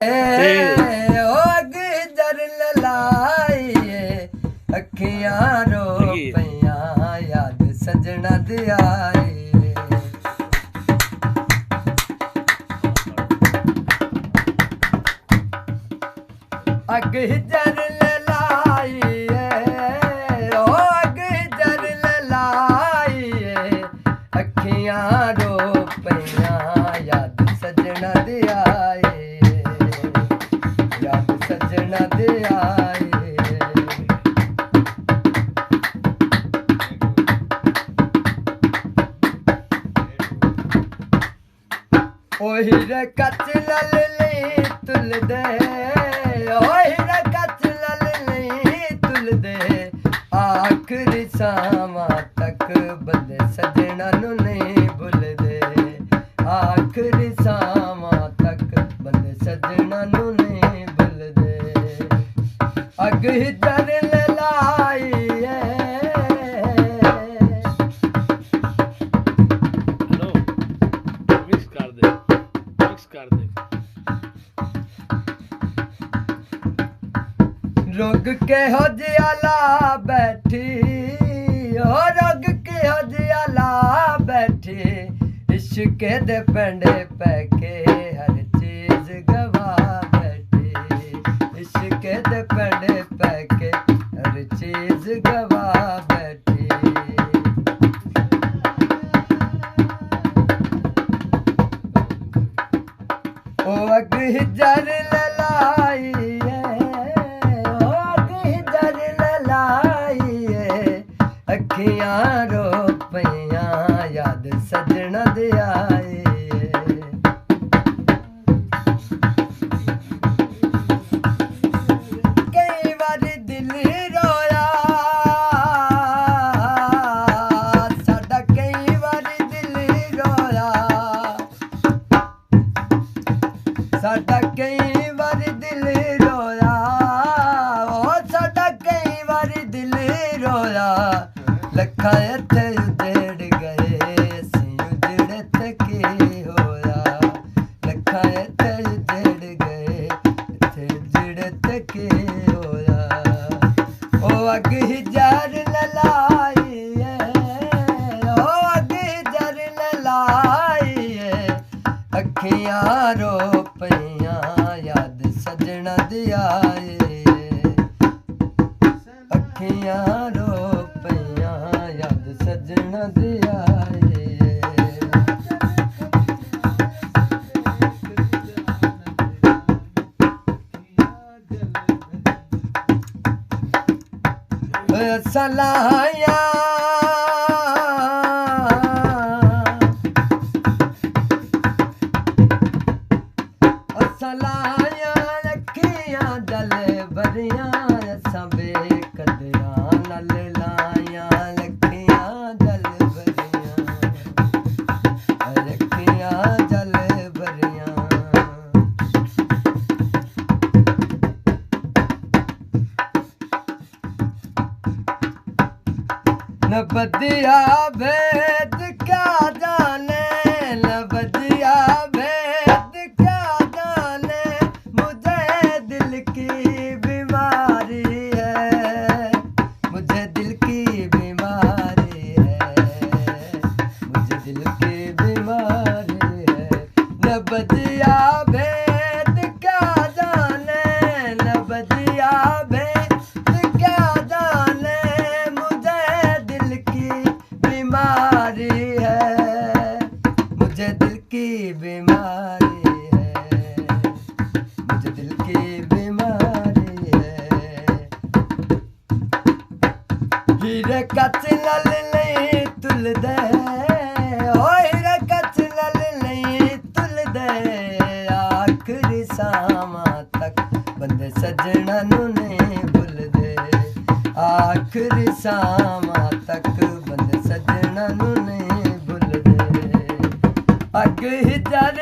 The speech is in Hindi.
अग जर लाइए अखियां रो पिया याद सजना दे आए अग जर लाइए अग जर लाइए अखियां रो पिया याद सजना दे आए याद सजना दे आए ओही रे कच ललली तुल दे ओही रे कच ललली तुल दे आखिरी सामा तक बंदे सजना नु नहीं भूल दे आखिरी सामा तक बंदे सजना नु नहीं भूल दे अग जर लाई रोग के हो जियाला बैठी ओ रोग के हो जियाला बैठी इश्क दे पंडे पैके हर चीज गवा बैठी इश्क दे पंडे पैके हर चीज गवा बैठी ओ अग जर लाई अखियां रो पिया याद सजना दे आए कई बार दिल रोया साडा कई बार दिल रोया साडा कई बार दिल रोया ओ साडा कई बार दिल रोया लखा इत्थे उजड़ गए सी उजड़ ते की होया लखा इत्थे उजड़ गए इत्थे उजड़ ते की होया ओ अग जर लाइए ओ अग जर लाइए अखियां रो पिया याद सजना दे आए अखियां रो सजना दे आए सलाया सलाया रखियां जल भरिया असां बेकदरा नल लाया न बदिया भेद क्या जाने न बदिया भेद क्या जाने मुझे दिल की बीमारी है मुझे दिल की बीमारी है मुझे दिल की बीमारी है न बदिया भेद क्या जाने न बदिया भेद क्या जाने बीमारी है मुझे दिल की बीमारी है मुझे दिल की बीमारी है हीरे कच लल नहीं तुल दे ओ हीरे कच लल नहीं तुल दे आखिरी सामा तक बंदे सजना नु नहीं भूल दे आखिरी सामा तक सजना नु नहीं भूल दे अग जर